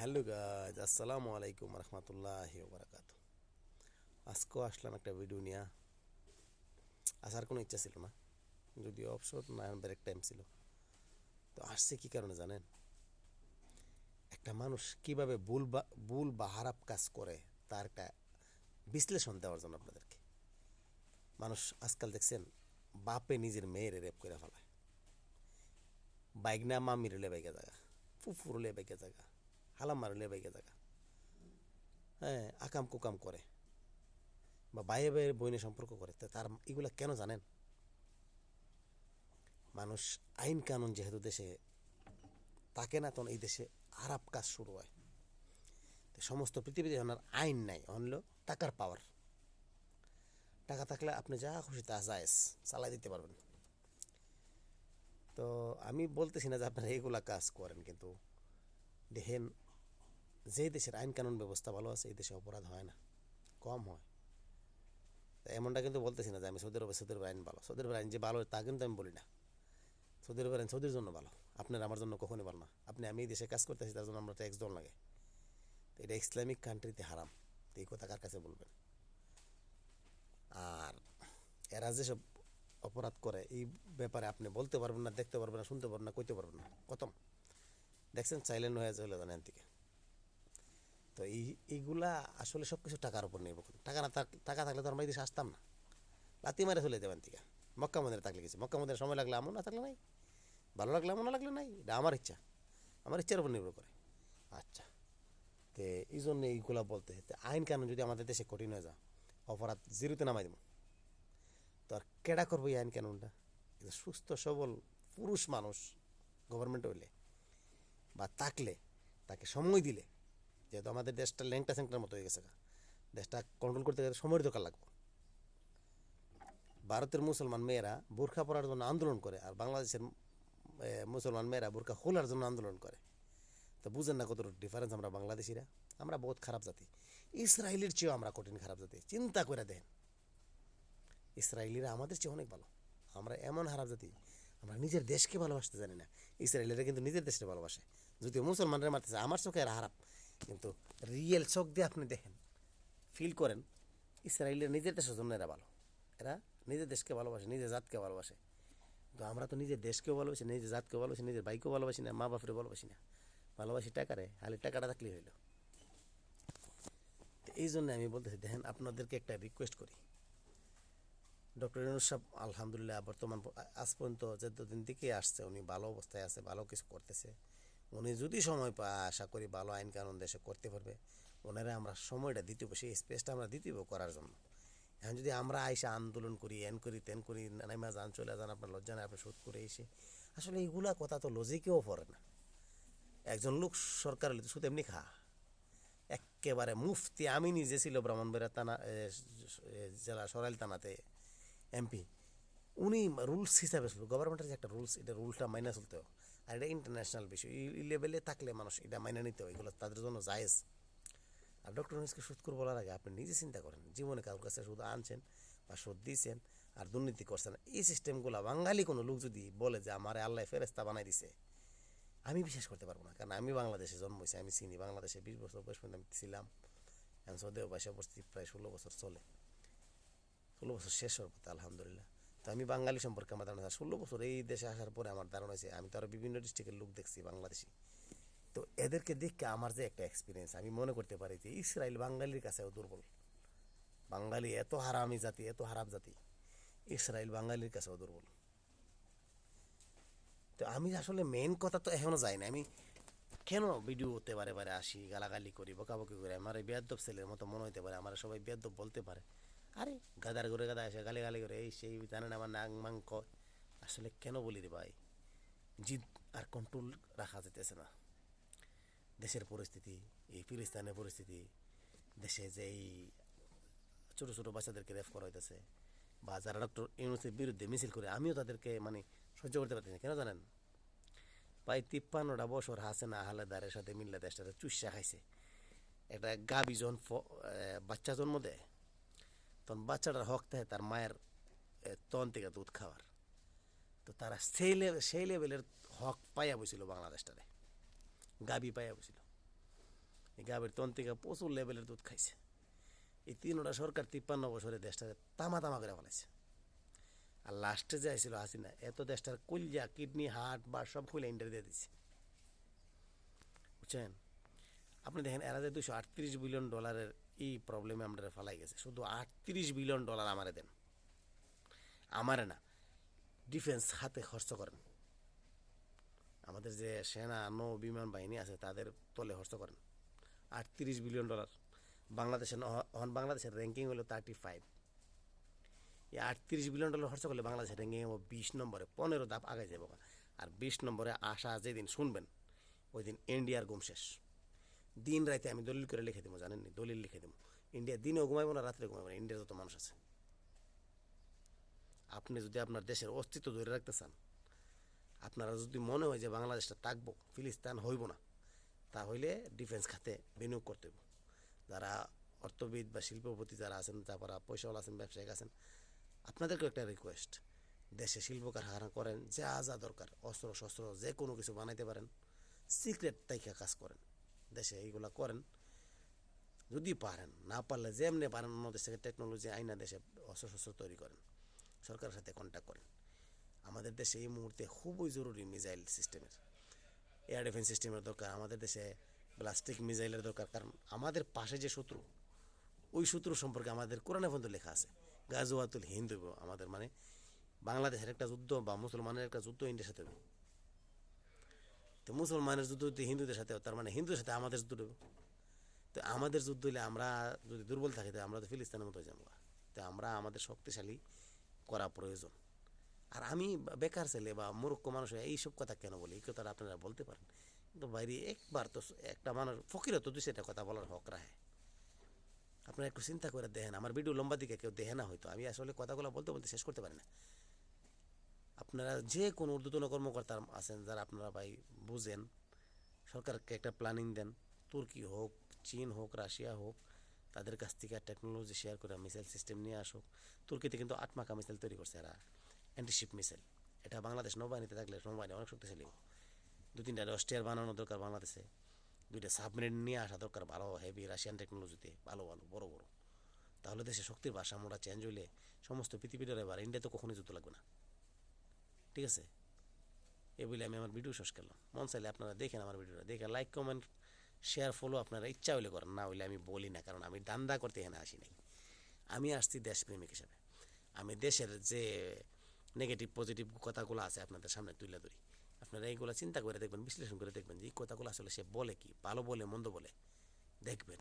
Hello guys, আসসালামু আলাইকুম রহমতুল্লাহি বারাকাতু। আজকেও আসলাম একটা ভিডিও নিয়ে। আসার কোনো ইচ্ছা ছিল না, যদিও অবসর না ব্রেক টাইম ছিল। তো আসছে কি কারণে জানেন? একটা মানুষ কিভাবে ভুল বা হারাপ কাজ করে তার একটা বিশ্লেষণ দেওয়ার জন্য আপনাদেরকে। মানুষ আজকাল দেখছেন বাপে নিজের মেয়ের রেপ করে ফেলায়, বাইক না মামির হলে বাইকে জায়গা, ফুফুর হলে বাইকে জায়গা, হালাম্মার হলে বাইকে জায়গা, হ্যাঁ, আকাম কুকাম করে বা ভাইয়ে ভাইয়ের বইনে সম্পর্ক করে। তো তার এগুলা কেন জানেন? মানুষ আইন কানুন যেহেতু দেশে থাকে না, তখন এই দেশে খারাপ কাজ শুরু হয়। তো সমস্ত পৃথিবীতে ওনার আইন নাই, হলো টাকার পাওয়ার। টাকা থাকলে আপনি যা খুশি তা জায়েজ চালাই দিতে পারবেন। তো আমি বলতেছি না যে আপনারা এইগুলা কাজ করেন, কিন্তু দেখেন, যে দেশের আইন কানুন ব্যবস্থা ভালো আছে এই দেশে অপরাধ হয় না, কম হয়। তো এমনটা কিন্তু বলতেছি না যে আমি সৌদি আরবের আইন ভালো, সৌদি আরবের আইন যে ভালো তা কিন্তু আমি বলি না। সৌদি আরবের আইন সৌদির জন্য ভালো, আপনার আমার জন্য কখনই ভালো না। আমি এই দেশে কাজ করতেছি, তার জন্য আমরা ট্যাক্স দেওয়া লাগে। তো এটা ইসলামিক কান্ট্রিতে হারাম। তো এই কথা কার কাছে বলবেন? আর এরা যেসব অপরাধ করে এই ব্যাপারে আপনি বলতে পারবেন না, দেখতে পারবেন না, শুনতে পারবেন না, কইতে পারবেন না, খতম। দেখছেন সাইলেন্ট হয়ে চলে যান এখান থেকে। তো এইগুলা আসলে সব কিছু টাকার উপর নির্ভর করে। টাকা থাকলে তো আমরা এই দেশে আসতাম না, লাতি মারে চলে যাবেন থেকে। মক্কা মদিনা থাকলে গেছে, মক্কা মদিনা সময় লাগলে এমন, না থাকলে নাই, ভালো লাগলে এমন, না লাগলে নাই। এটা আমার ইচ্ছা, আমার ইচ্ছার উপর নির্ভর করে। আচ্ছা, তো এই জন্য এইগুলা বলতে আইন কানুন যদি আমাদের দেশে কঠিন হয়ে যায়, অপরাধ জিরোতে নামাই দেবো। তো আর কেডা করবো এই আইন কানুনটা? সুস্থ সবল পুরুষ মানুষ গভর্নমেন্ট হইলে বা থাকলে, তাকে সময় দিলে, যেহেতু আমাদের দেশটা ল্যাংটা স্যাংটার মতো হয়ে গেছে, দেশটা কন্ট্রোল করতে গেলে সময়ের দরকার লাগবে। ভারতের মুসলমান মেয়েরা বোরখা পরার জন্য আন্দোলন করে, আর বাংলাদেশের মুসলমান মেয়েরা বোরখা খোলার জন্য আন্দোলন করে। তো বুঝেন না কত ডিফারেন্স? আমরা বাংলাদেশিরা, আমরা বহুত খারাপ জাতি। ইসরায়েলের চেয়েও আমরা কঠিন খারাপ জাতি, চিন্তা করে দেখেন। ইসরায়েলিরা আমাদের চেয়ে অনেক ভালো। আমরা এমন খারাপ জাতি, আমরা নিজের দেশকে ভালোবাসতে জানি না। ইসরায়েলিরা কিন্তু নিজের দেশকে ভালোবাসে, যদিও মুসলমানরা মারতেছে। আমার চোখে এরা খারাপ, কিন্তু রিয়েল চোখ দিয়ে আপনি দেখেন, ফিল করেন, ইসরায়েলের নিজের দেশের জন্য এরা ভালো। এরা নিজের দেশকে ভালোবাসে, নিজের জাতকে ভালোবাসে। তো আমরা তো নিজের দেশকেও ভালোবাসি, নিজের জাতকেও ভালোবাসি, নিজের ভাইকেও ভালোবাসি না, মা বাপরে ভালোবাসি না। ভালোবাসি টাকারে, খালি টাকাটা থাকলেই হইলো। তো এই জন্য আমি বলতেছি, দেখেন, আপনাদেরকে একটা রিকোয়েস্ট করি। ডক্টর ইউনূস সাহেব আলহামদুলিল্লাহ বর্তমান আজ পর্যন্ত যতদিন থেকে আসছে উনি ভালো অবস্থায় আছে, ভালো কিছু করতেছে। উনি যদি সময় পায়, আশা করি ভালো আইন কানুন দেশে করতে পারবে। ওনারা আমরা সময়টা দিতে হবে, সেই স্পেসটা আমরা দিতে হবে করার জন্য। এখন যদি আমরা আইসা আন্দোলন করি, এন করি, তেন করি, নাইমা যান, চলে যান, আপনার লজ্জা নেই, আপনি শোধ করে এসে, আসলে এইগুলা কথা তো লজিকেও পড়ে না। একজন লোক সরকার হলে তো শুধু এমনি খা, একেবারে মুফতি আমি নিজে ছিল ব্রাহ্মণবাড়িয়া থানা জেলা সরাইল থানাতে এমপি। উনি রুলস হিসাবে চলতো, গভর্নমেন্টের যে একটা রুলস, এটা রুলটা মাইনে চলতে হবে। আর এটা ইন্টারন্যাশনাল বিষয়, এই লেভেলে থাকলে মানুষ এটা মাইনে নিতে হয়, এগুলো তাদের জন্য জায়েজ। আর ডক্টর ইউনূসকে সুদ করে বলার আগে আপনি নিজে চিন্তা করেন, জীবনে কারোর কাছে সুদ আনছেন বা সুদ দিয়েছেন আর দুর্নীতি করছেন, এই সিস্টেমগুলো বাঙালি কোনো লোক যদি বলে যে আমার আল্লাহ ফেরেস্তা বানাই দিছে, আমি বিশ্বাস করতে পারবো না। কারণ আমি বাংলাদেশে জন্ম হয়েছি, আমি চিনি বাংলাদেশে 20 বছর বয়স পর্যন্ত আমি ছিলাম। এখন সৌদি বয়সে অবস্থিত প্রায় 16 বছর চলে, 16 বছর শেষ হওয়ার পথে আলহামদুলিল্লাহ। তো আমি বাঙালি সম্পর্কে আমার ধারণা 16 বছর এই দেশে আসার পরে আমার ধারণা হয়েছে, আমি তো আরও বিভিন্ন ডিস্ট্রিক্টের লোক দেখছি বাংলাদেশি। তো এদেরকে দেখে আমার যে একটা এক্সপিরিয়েন্স, আমি মনে করতে পারি যে ইসরায়েল বাঙালির কাছেও দুর্বল। বাঙালি এত হারামি জাতি, এত খারাপ জাতি, ইসরায়েল বাঙালির কাছেও দুর্বল। তো আমি আসলে মেন কথা তো এখনো যাই না। আমি কেন ভিডিওতে বারে বারে আসি, গালাগালি করি, বকাবকি করি? আমার এই বেয়াদ্দব ছেলের মতো মনে হইতে পারে, আমার সবাই বেয়াদ্দব বলতে পারে। আরে গাদার ঘুরে গাদা এসে গালি গালি করে এই সেই জানেন আমার নাং মাং কয়। আসলে কেন বলি রে ভাই, জিদ আর কন্ট্রোল রাখা যেতেছে না। দেশের পরিস্থিতি, এই ফিলিস্তিনের পরিস্থিতি, দেশে যে এই ছোটো ছোটো বাচ্চাদেরকে রেফ করা হইতেছে, বা যারা ডক্টর ইউনূসের বিরুদ্ধে মিছিল করে, আমিও তাদেরকে সহ্য করতে পারতেছি না। কেন জানেন? প্রায় 53টা বছর হাসিনা হালেদারের সাথে মিল্লা দেশটাতে চুষা খাইছে। একটা গাবি যখন বাচ্চা জন্ম দেয়, তখন বাচ্চাটার হক থাকে তার মায়ের তন থেকে দুধ খাওয়ার। তো তারা সেই লেভেলের হক পাইয়া বসছিল বাংলাদেশটারে, গাবি পাইয়া বসছিল। এই গাভীর তন্ত্রিকা প্রচুর লেভেলের দুধ খাইছে। এই তিনোটা সরকার 53 বছরে দেশটাকে তামা তামা করে ফেলাইছে। আর লাস্টে যে আইছিল হাসিনা, এত দেশটার কলজা কিডনি হার্ট বা সব খুলে ইন্ডিয়া দিয়ে দিচ্ছে, বুঝছেন? আপনি দেখেন এরা যে $238 বিলিয়ন এই প্রবলেমে আমরা ফেলাই গেছে, শুধু $38 বিলিয়ন আমারে দেন, আমারে না, ডিফেন্স খাতে খরচ করেন, আমাদের যে সেনা নৌ বিমান বাহিনী আছে তাদের তলে খরচ করেন $38 বিলিয়ন। বাংলাদেশের বাংলাদেশের র্যাঙ্কিং হলো 35। এই $38 বিলিয়ন খরচ করলে বাংলাদেশের র্যাঙ্কিং হবো 20 নম্বরে, 15 ধাপ আগে যাবো। আর 20 নম্বরে আসা যেদিন শুনবেন ওই দিন ইন্ডিয়ার ঘুম শেষ। দিন রাইতে আমি দলিল করে লিখে দেবো, জানেননি? দলিল লিখে দেবো। ইন্ডিয়া দিনেও ঘুমাইবো না, রাত্রে ঘুমাইবো না, ইন্ডিয়ার যত মানুষ আছে। আপনি যদি আপনার দেশের অস্তিত্ব ধরে রাখতে চান, আপনারা যদি মনে হয় যে বাংলাদেশটা থাকবো, ফিলিস্তিন হইব না, তাহলে ডিফেন্স খাতে বিনিয়োগ করতে হবে। যারা অর্থবিদ বা শিল্পপতি যারা আছেন, যারা পয়সাওয়ালা আছেন, ব্যবসায়িক আছেন, আপনাদেরকে একটা রিকোয়েস্ট, দেশে শিল্প কারখানা করেন, যা যা দরকার অস্ত্র শস্ত্র যে কোনো কিছু বানাইতে পারেন, সিক্রেট তাইকা কাজ করেন, দেশে এইগুলা করেন। যদি পারেন, না পারলে যেমনি পারেন অন্য দেশ থেকে টেকনোলজি আইনা দেশে অস্ত্র শস্ত্র তৈরি করেন, সরকারের সাথে কন্ট্যাক্ট করেন। আমাদের দেশে এই মুহূর্তে খুবই জরুরি মিসাইল সিস্টেমের, এয়ার ডিফেন্স সিস্টেমের দরকার। আমাদের দেশে ব্লাস্টিক মিসাইলের দরকার, কারণ আমাদের পাশে যে শত্রু, ওই শত্রু সম্পর্কে আমাদের কোরআনে পর্যন্ত লেখা আছে, গাজওয়াতুল হিন্দ হইব আমাদের, মানে বাংলাদেশের একটা যুদ্ধ বা মুসলমানের একটা যুদ্ধ ইন্ডিয়ার সাথে হবে। তো মুসলমানের যুদ্ধ যদি হিন্দুদের সাথে, তার মানে হিন্দুদের সাথে আমাদের যুদ্ধ হবে। তো আমাদের যুদ্ধ হলে আমরা যদি দুর্বল থাকি, তো আমরা তো ফিলিস্তিনের মতো হয়ে যাবো। তো আমরা আমাদের শক্তিশালী করা প্রয়োজন। আর আমি বেকার ছেলে বা মূর্খ মানুষ এইসব কথা কেন বলি, এই কথাটা আপনারা বলতে পারেন, কিন্তু বাইরে একবার তো একটা মানুষ ফকিরও তো 2-4টা কথা বলার হক রাখে। আপনারা একটু চিন্তা করে দেখেন, আমার ভিডিও লম্বা দিকে কেউ দেখে না, হয়তো আমি আসলে কথাগুলো বলতে বলতে শেষ করতে পারি না। আপনারা যে কোনো ঊর্ধ্বতন কর্মকর্তা আছেন যারা আপনারা ভাই বুঝেন, সরকারকে একটা প্ল্যানিং দেন, তুর্কি হোক, চীন হোক, রাশিয়া হোক, তাদের কাছ থেকে টেকনোলজি শেয়ার করে মিসাইল সিস্টেম নিয়ে আসুক। তুর্কিতে কিন্তু 8 মাকা মিসাইল তৈরি করছে এরা, অ্যান্টিশিপ মিসাইল। এটা বাংলাদেশ নৌবাহিনীতে থাকলে নৌবাহিনী অনেক শক্তিশালী। 2-3টা রস্টিয়ার বানানো দরকার বাংলাদেশে, 2টা সাবমেরিন নিয়ে আসা দরকার ভালো হেভি রাশিয়ান টেকনোলজিতে, ভালো ভালো বড় বড়। তাহলে দেশে শক্তির ভারসাম্যটা চেঞ্জ হইলে সমস্ত পৃথিবীর এবার ইন্ডিয়া তো কখনোই যুদ্ধ লাগবে না। ঠিক আছে, এই বলে আমি আমার ভিডিও শেষ করলাম। মন চাইলে আপনারা দেখেন আমার ভিডিওটা, দেখে লাইক কমেন্ট শেয়ার ফলো আপনারা ইচ্ছা হইলে করেন, না হইলে আমি বলি না, কারণ আমি দান্দা করতে এখানে আসি নাই। আমি আসছি দেশপ্রেমিক হিসাবে। আমি দেশের যে নেগেটিভ পজিটিভ কথাগুলো আছে আপনাদের সামনে তুলে ধরি। আপনারা এইগুলো চিন্তা করে দেখবেন, বিশ্লেষণ করে দেখবেন যে এই কথাগুলো আসলে সে বলে কি, ভালো বলে মন্দ বলে, দেখবেন।